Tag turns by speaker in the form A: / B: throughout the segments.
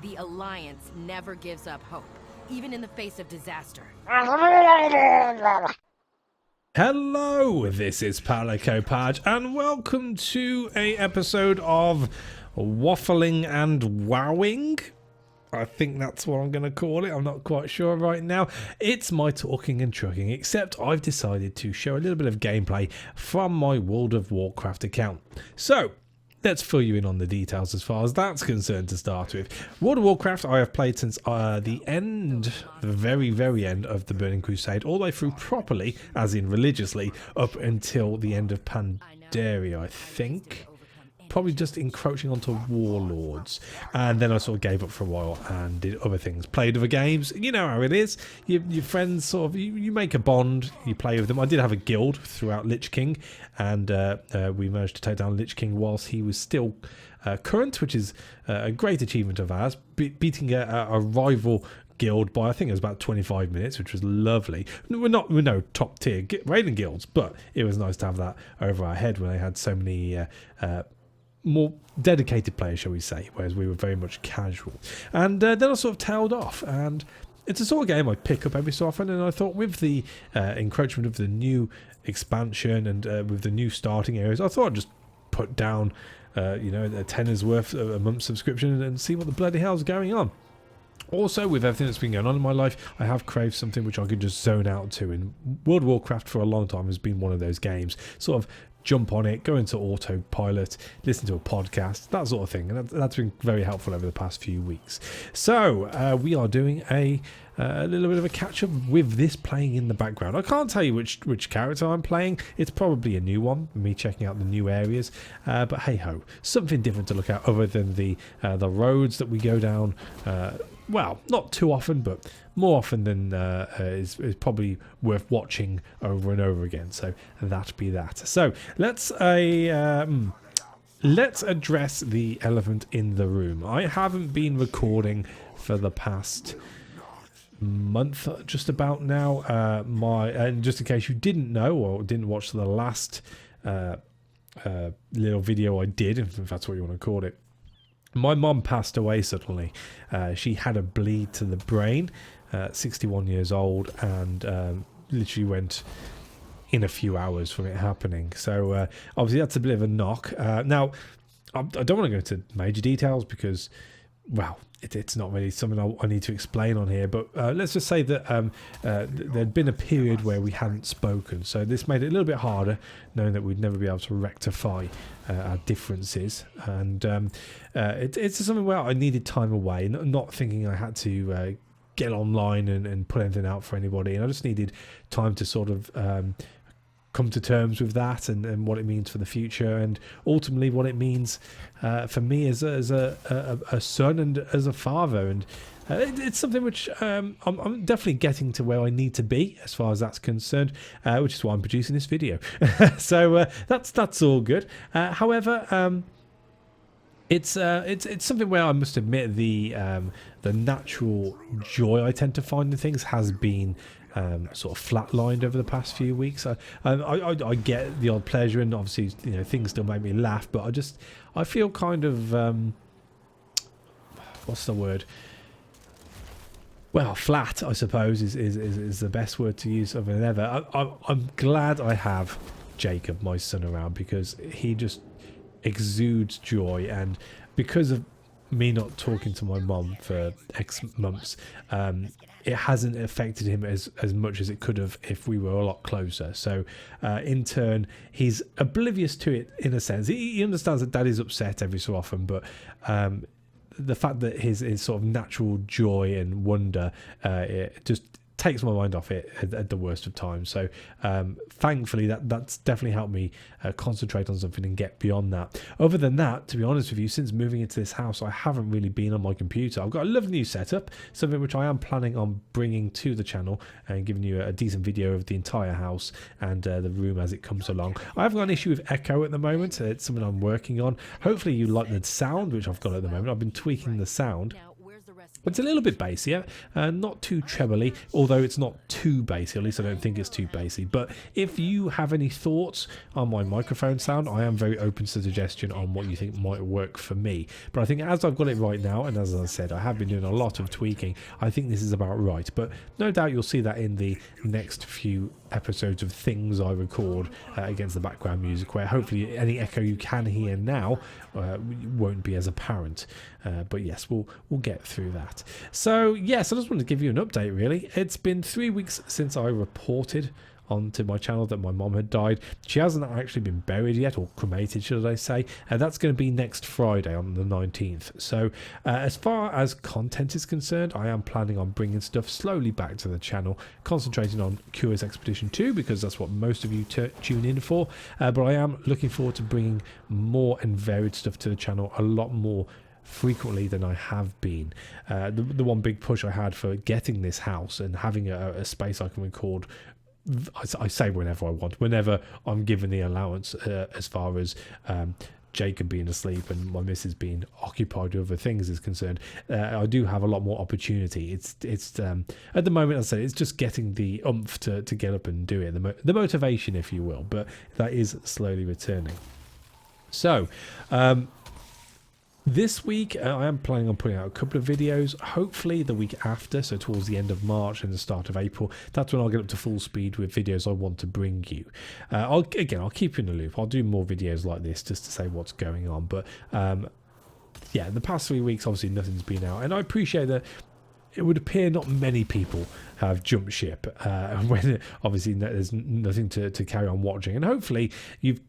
A: The Alliance never gives up hope, even in the face of disaster.
B: Hello, this is PalicoPadge, and welcome to a episode of Waffling and Wowing. I think that's what I'm going to call it. I'm not quite sure right now. It's my talking and trucking, except I've decided to show a little bit of gameplay from my World of Warcraft account. So, let's fill you in on the details as far as that's concerned to start with. World of Warcraft I have played since the very end of the Burning Crusade, all the way through properly, as in religiously, up until the end of Pandaria, I think. Probably just encroaching onto Warlords, and then I sort of gave up for a while and did other things, played other games. You know how it is, your friends sort of, you make a bond, you play with them. I did have a guild throughout Lich King, and we managed to take down Lich King whilst he was still current, which is a great achievement of ours, beating a rival guild by, I think it was about 25 minutes, which was lovely. We're no top tier raiding guilds, but it was nice to have that over our head when they had so many more dedicated players, shall we say, whereas we were very much casual. And then I sort of tailed off, and it's a sort of game I pick up every so often, and I thought with the encroachment of the new expansion and with the new starting areas, I thought I'd just put down a tenner's worth of a month's subscription and see what the bloody hell's going on. Also, with everything that's been going on in my life, I have craved something which I could just zone out to, and World of Warcraft for a long time has been one of those games. Sort of jump on it, go into autopilot, listen to a podcast, that sort of thing, and that's been very helpful over the past few weeks. So we are doing a little bit of a catch-up with this playing in the background. I can't tell you which character I'm playing. It's probably a new one, me checking out the new areas, but hey-ho, something different to look at other than the roads that we go down. Well, not too often, but more often than is probably worth watching over and over again. So that be that. So let's address the elephant in the room. I haven't been recording for the past month, just about now. And just in case you didn't know or didn't watch the last little video I did, if that's what you want to call it. My mum passed away suddenly. She had a bleed to the brain, 61 years old, and literally went in a few hours from it happening. So obviously that's a bit of a knock. Now, I don't want to go into major details because, well, it's not really something I need to explain on here, but let's just say that there'd been a period where we hadn't spoken, so this made it a little bit harder, knowing that we'd never be able to rectify our differences, and it's something where I needed time away, not thinking I had to get online and put anything out for anybody, and I just needed time to sort of come to terms with that and what it means for the future, and ultimately what it means for me as a son and as a father. And it's something which I'm definitely getting to where I need to be as far as that's concerned, which is why I'm producing this video. So that's all good. However, it's something where I must admit the natural joy I tend to find in things has been sort of flatlined over the past few weeks. I get the odd pleasure, and obviously things still make me laugh, but I feel kind of what's the word? Well, flat, I suppose, is the best word to use other than ever. I'm glad I have Jacob, my son, around, because he just exudes joy, and because of me not talking to my mum for X months, it hasn't affected him as much as it could have if we were a lot closer. So in turn, he's oblivious to it in a sense. He understands that Daddy's upset every so often, but the fact that his sort of natural joy and wonder it just takes my mind off it at the worst of times. So thankfully that's definitely helped me concentrate on something and get beyond that. Other than that, to be honest with you, since moving into this house, I haven't really been on my computer. I've got a lovely new setup, something which I am planning on bringing to the channel and giving you a decent video of the entire house and the room as it comes along. I haven't got an issue with echo at the moment. It's something I'm working on. Hopefully you like the sound which I've got at the moment. I've been tweaking the sound. It's a little bit bassy, not too trebly, although it's not too bassy, at least I don't think it's too bassy. But if you have any thoughts on my microphone sound, I am very open to suggestion on what you think might work for me. But I think as I've got it right now, and as I said, I have been doing a lot of tweaking, I think this is about right. But no doubt you'll see that in the next few episodes of things I record against the background music, where hopefully any echo you can hear now won't be as apparent. But yes, we'll get through that. So yes, I just wanted to give you an update really. It's been 3 weeks since I reported onto my channel that my mom had died. She hasn't actually been buried yet, or cremated should I say, and that's going to be next Friday on the 19th. So as far as content is concerned, I am planning on bringing stuff slowly back to the channel, concentrating on Curious Expedition 2 because that's what most of you tune in for, but I am looking forward to bringing more and varied stuff to the channel a lot more frequently than I have been. The one big push I had for getting this house and having a space I can record, I say whenever I want, whenever I'm given the allowance, as far as Jacob being asleep and my missus being occupied with other things is concerned. I do have a lot more opportunity. It's at the moment, as I say, it's just getting the oomph to get up and do it, the motivation, if you will, but that is slowly returning. So this week, I am planning on putting out a couple of videos, hopefully the week after, so towards the end of March and the start of April. That's when I'll get up to full speed with videos I want to bring you. I'll keep you in the loop. I'll do more videos like this just to say what's going on. But yeah, the past 3 weeks, obviously nothing's been out. And I appreciate that it would appear not many people have jumped ship when obviously there's nothing to carry on watching. And hopefully you've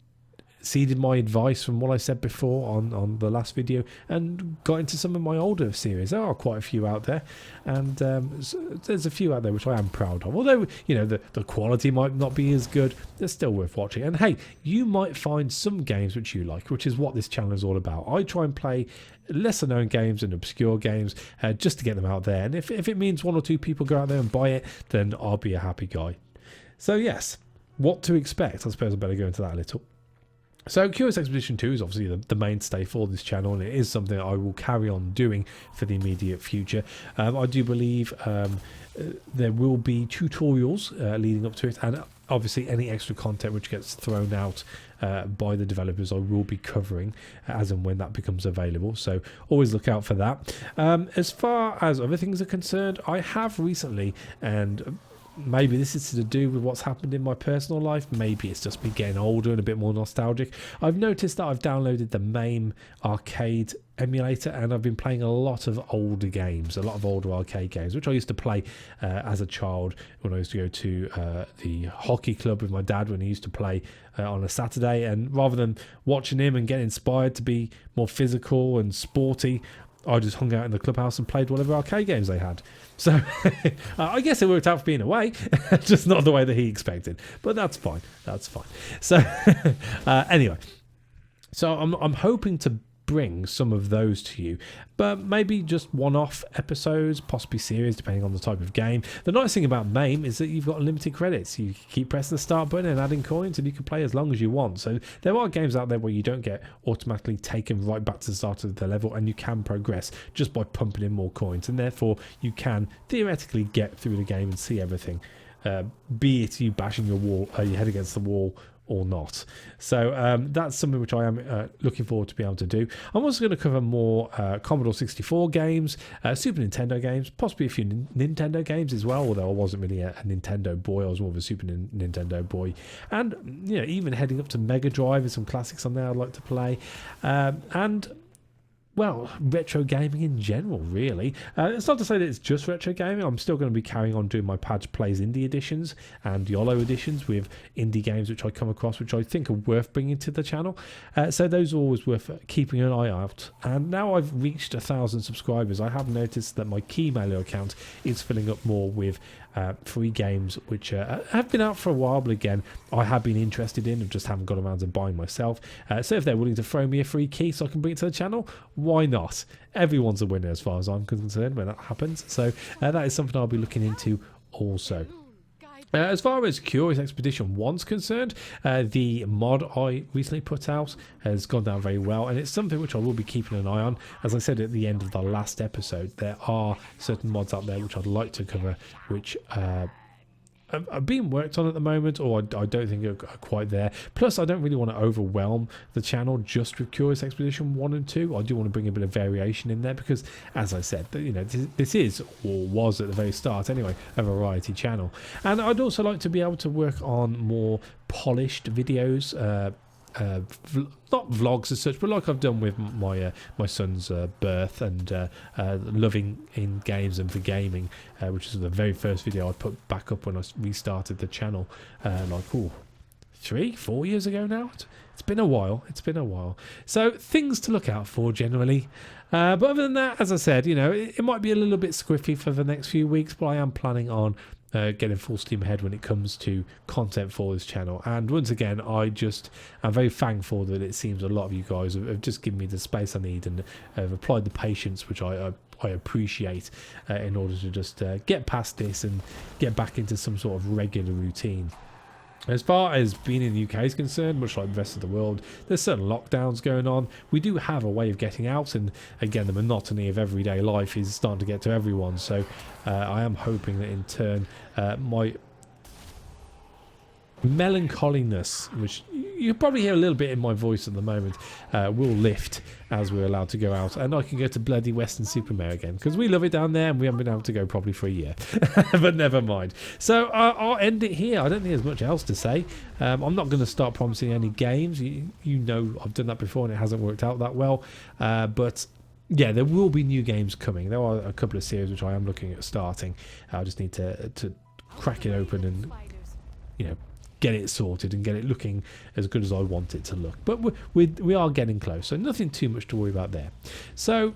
B: seeded my advice from what I said before on the last video and got into some of my older series. There are quite a few out there, and there's a few out there which I am proud of. Although, you know, the quality might not be as good, they're still worth watching. And hey, you might find some games which you like, which is what this channel is all about. I try and play lesser known games and obscure games just to get them out there. And if it means one or two people go out there and buy it, then I'll be a happy guy. So yes, what to expect? I suppose I better go into that a little. So Curious Expedition 2 is obviously the mainstay for this channel, and it is something I will carry on doing for the immediate future. I do believe there will be tutorials leading up to it, and obviously any extra content which gets thrown out by the developers I will be covering as and when that becomes available, so always look out for that. As far as other things are concerned, I have recently, and maybe this is to do with what's happened in my personal life, maybe it's just me getting older and a bit more nostalgic, I've noticed that I've downloaded the MAME arcade emulator, and I've been playing a lot of older games, a lot of older arcade games, which I used to play as a child when I used to go to the hockey club with my dad when he used to play on a Saturday, and rather than watching him and getting inspired to be more physical and sporty, I just hung out in the clubhouse and played whatever arcade games they had. So I guess it worked out for being away, just not the way that he expected. But that's fine. That's fine. So anyway, so I'm hoping to bring some of those to you, but maybe just one-off episodes, possibly series, depending on the type of game. The nice thing about MAME is that you've got unlimited credits. You keep pressing the start button and adding coins, and you can play as long as you want. So there are games out there where you don't get automatically taken right back to the start of the level, and you can progress just by pumping in more coins, and therefore you can theoretically get through the game and see everything, be it you bashing your head against the wall or not. So that's something which I am looking forward to be able to do. I'm also going to cover more Commodore 64 games, Super Nintendo games, possibly a few Nintendo games as well, although I wasn't really a Nintendo boy, I was more of a Super Nintendo boy. And, you know, even heading up to Mega Drive, there's some classics on there I'd like to play. And well, retro gaming in general, really. It's not to say that it's just retro gaming. I'm still going to be carrying on doing my Padge Plays Indie editions and YOLO editions with indie games which I come across, which I think are worth bringing to the channel. So those are always worth keeping an eye out. And now I've reached 1,000 subscribers, I have noticed that my Keymailer account is filling up more with free games which have been out for a while, but again, I have been interested in and just haven't got around to buying myself. So if they're willing to throw me a free key so I can bring it to the channel, why not? Everyone's a winner as far as I'm concerned when that happens. So that is something I'll be looking into also. As far as Curious Expedition 1's concerned, the mod I recently put out has gone down very well, and it's something which I will be keeping an eye on. As I said at the end of the last episode, there are certain mods out there which I'd like to cover, which are being worked on at the moment, or I don't think are quite there. Plus, I don't really want to overwhelm the channel just with Curious Expedition 1 and 2. I do want to bring a bit of variation in there because, as I said, you know, this is, or was at the very start anyway, a variety channel. And I'd also like to be able to work on more polished videos, not vlogs as such, but like I've done with my son's birth and loving in games and for gaming, which is the very first video I put back up when I restarted the channel, like 3-4 years ago now. It's been a while. It's been a while. So things to look out for generally. But other than that, as I said, you know, it might be a little bit squiffy for the next few weeks, but I am planning on getting full steam ahead when it comes to content for this channel. And once again, I'm very thankful that it seems a lot of you guys have just given me the space I need and have applied the patience which I appreciate in order to just get past this and get back into some sort of regular routine. As far as being in the UK is concerned, much like the rest of the world, there's certain lockdowns going on. We do have a way of getting out, and again, the monotony of everyday life is starting to get to everyone. So I am hoping that in turn, my melancholiness, which you probably hear a little bit in my voice at the moment, will lift as we're allowed to go out, and I can go to bloody Weston-super-Mare again, because we love it down there and we haven't been able to go probably for a year. But never mind. So I'll end it here. I don't think there's much else to say. I'm not going to start promising any games. You know I've done that before and it hasn't worked out that well, but yeah, there will be new games coming. There are a couple of series which I am looking at starting. I just need to crack it open and, you know, get it sorted and get it looking as good as I want it to look. But we are getting close, so nothing too much to worry about there. So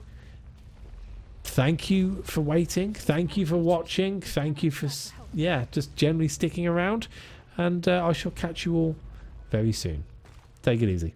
B: thank you for waiting. Thank you for watching. Thank you for, just generally sticking around. And I shall catch you all very soon. Take it easy.